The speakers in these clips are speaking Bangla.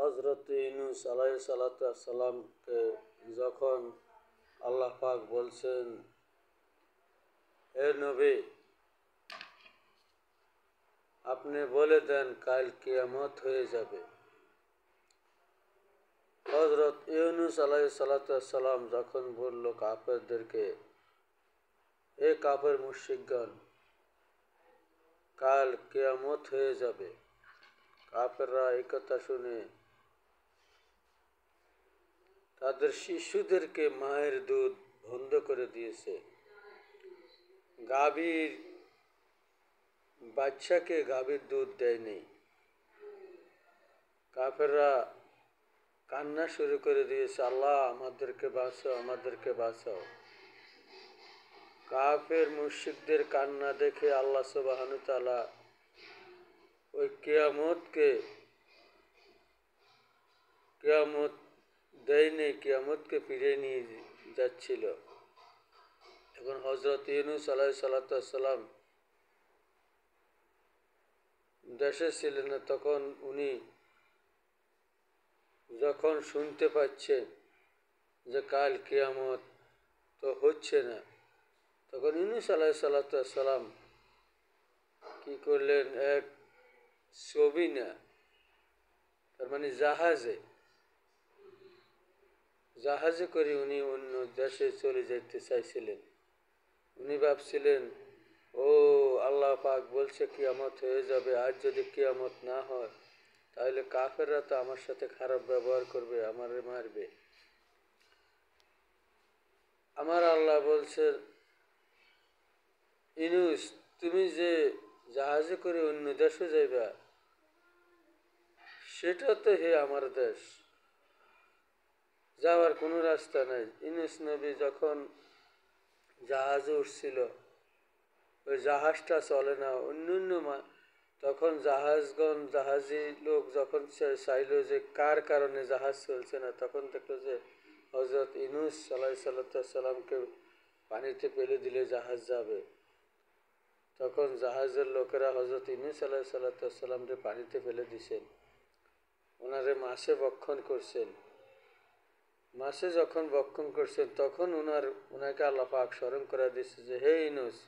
হজরত ইউনূস আলাইহিসসালামকে যখন আল্লাহ পাক বলছেন, হে নবী, আপনি বলে দেন কাল কিয়ামত হয়ে যাবে। হজরত ইউনূস আলাইহিসসালাম যখন বলল কাফেরদেরকে, হে কাফের মুশরিকগণ, কাল কিয়ামত হয়ে যাবে, কাফেররা এই কথা শুনে তাদের শিশুদেরকে মায়ের দুধ বন্ধ করে দিয়েছে। গাভীর বাচ্চাকে গাভীর দুধ দেয়নি। কাফেররা কান্না শুরু করে দিয়েছে, আল্লাহ আমাদেরকে বাঁচাও, আমাদেরকে বাঁচাও। কাফের মুশরিকদের কান্না দেখে আল্লাহ সুবহানাহু ওয়া তাআলা ওই কিয়ামত দেয়নি, কিয়ামতকে ফিরিয়ে নিয়ে যাচ্ছিল। এখন হজরত ইউনূস আলাইহিসসালাম দেশে ছিলেন না। তখন উনি যখন শুনতে পাচ্ছেন যে কাল কিয়ামত তো হচ্ছে না, তখন ইউনূস আলাইহিসসালাম কি করলেন, এক সবিনা, তার মানে জাহাজে করে উনি অন্য দেশে চলে যেতে চাইছিলেন। উনি ভাবছিলেন, ও আল্লাহ পাক বলছে কিয়ামত হয়ে যাবে, আজ যদি কিয়ামত না হয় তাহলে কাফেররা তো আমার সাথে খারাপ ব্যবহার করবে, আমারে মারবে। আমার আল্লাহ বলছে, ইউনূস, তুমি যে জাহাজে করে অন্য দেশে যাইবা, সেটা তো হে আমার দেশ, যাওয়ার কোনো রাস্তা নাই। ইউনূস নবী যখন জাহাজে উঠছিল, ওই জাহাজটা চলে না, অন্য তখন জাহাজি লোক যখন চাইল যে কার কারণে জাহাজ চলছে না, তখন দেখলো যে হজরত ইউনূস আলাইহিসসালামকে পানিতে ফেলে দিলে জাহাজ যাবে। তখন জাহাজের লোকেরা হজরত ইউনূস আলাইহিসসালামকে পানিতে ফেলে দিছেন, ওনারে মাছে ভক্ষণ করছেন। মাছে যখন ভক্ষণ করছেন তখন ওনাকে আল্লাহ পাক স্মরণ করে দিচ্ছে যে, হে ইউনূস,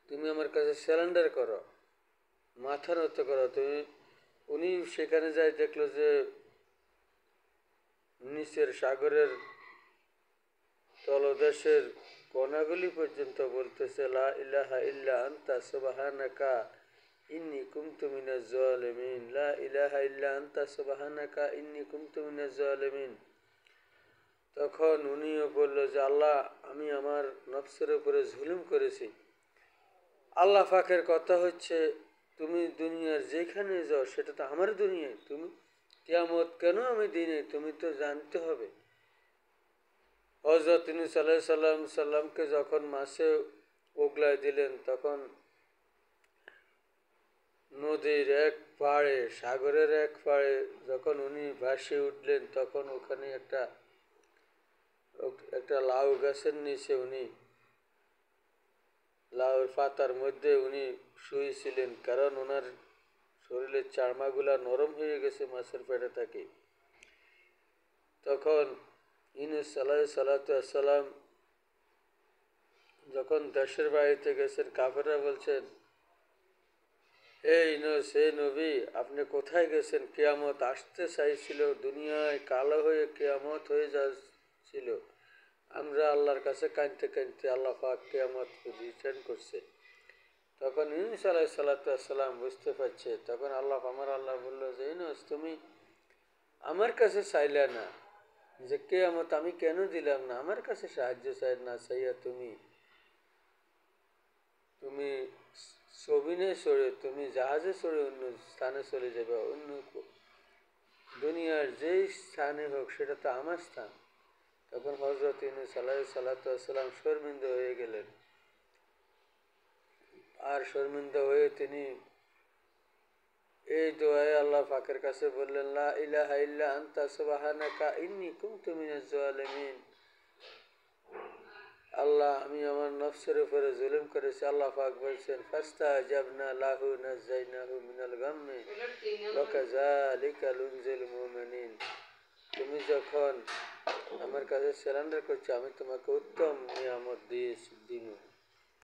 তুমি আমার কাছে সারেন্ডার করো, মাথা নত করো। উনি সেখানে যাই দেখলো যে নিচের সাগরের তলদেশের কণাগুলি পর্যন্ত বলতেছে, লা ইলাহা ইল্লা আনতা সুবহানাকা ইন্নী কুনতু মিনাজ জালিমিন, লা ইলাহা ইল্লা আনতা সুবহানাকা ইন্নী কুনতু মিনাজ জালিমিন। তখন উনিও বলল যে, আল্লাহ, আমি আমার নফসের উপরে জুলুম করেছি। আল্লাহ পাকের কথা হচ্ছে, তুমি দুনিয়ার যেখানে যাও সেটা তো আমার দুনিয়ায়, তুমি কিয়ামত কেন আমি দিনে, তুমি তো জানতে হবে। হযরত ইউনূস আলাইহিসসালামকে যখন মাছে ওগলায় দিলেন, তখন নদীর এক পাড়ে, সাগরের এক পাড়ে যখন উনি ভাসে উঠলেন, তখন ওখানে একটা লাউ গাছের নিচে উনি লাউর পাতার মধ্যে উনি শুয়েছিলেন, কারণ ওনার শরীরের চামড়াগুলা নরম হয়ে গেছে মাছের পেটে থাকে। তখন ইউনূস আলাইহিসসালাম যখন দেশের বাড়িতে গেছেন, কাফেররা বলছেন, হে ইউনূস, হে নবী, আপনি কোথায় গেছেন? কিয়ামত আসতে চাইছিল, দুনিয়ায় কালো হয়ে কিয়ামত হয়ে যাচ্ছিল। আমরা আল্লাহর কাছে কাঁদতে কাঁদতে আল্লাহ পাক কিয়ামত রিটার্ন করছে। তখন ইউনূস আলাইহিসসালাম বুঝতে পারছে। তখন আমার আল্লাহ বলল যে, ইউনূস, তুমি আমার কাছে চাইলে না যে কিয়ামত আমি কেন দিলাম না, আমার কাছে সাহায্য চাই না চাইয়া তুমি সবিনে চড়ে, তুমি জাহাজে চড়ে অন্য স্থানে চলে যাবে, অন্য দুনিয়ার যেই স্থানে হোক, সেটা তো আমার স্থান। তখন হযরত ইউনূস আলাইহিসসালাম শর্মিন্দা হয়ে গেলেন। আর শর্মিন্দা হয়ে তিনি এই দোয়ায় আল্লাহ পাকের কাছে বললেন, লা ইলাহা ইল্লা আনতা সুবহানাকা ইন্নী কুনতু মিনাজ জালিমিন। আল্লাহ আমি আমার নফসের উপরে জুলুম করেছি। আল্লাহ পাক বলছেন ফাস্তাজাবনা লাহু নাজ্জাইনাহু মিনাল গাম্মি ওয়া কাযালিকা নুনজিল মুমিনিন। তুমি যখন আমার কাছে সারেন্ডার করছো আমি তোমাকে উত্তম নিয়ামত দিয়েছি দিনু।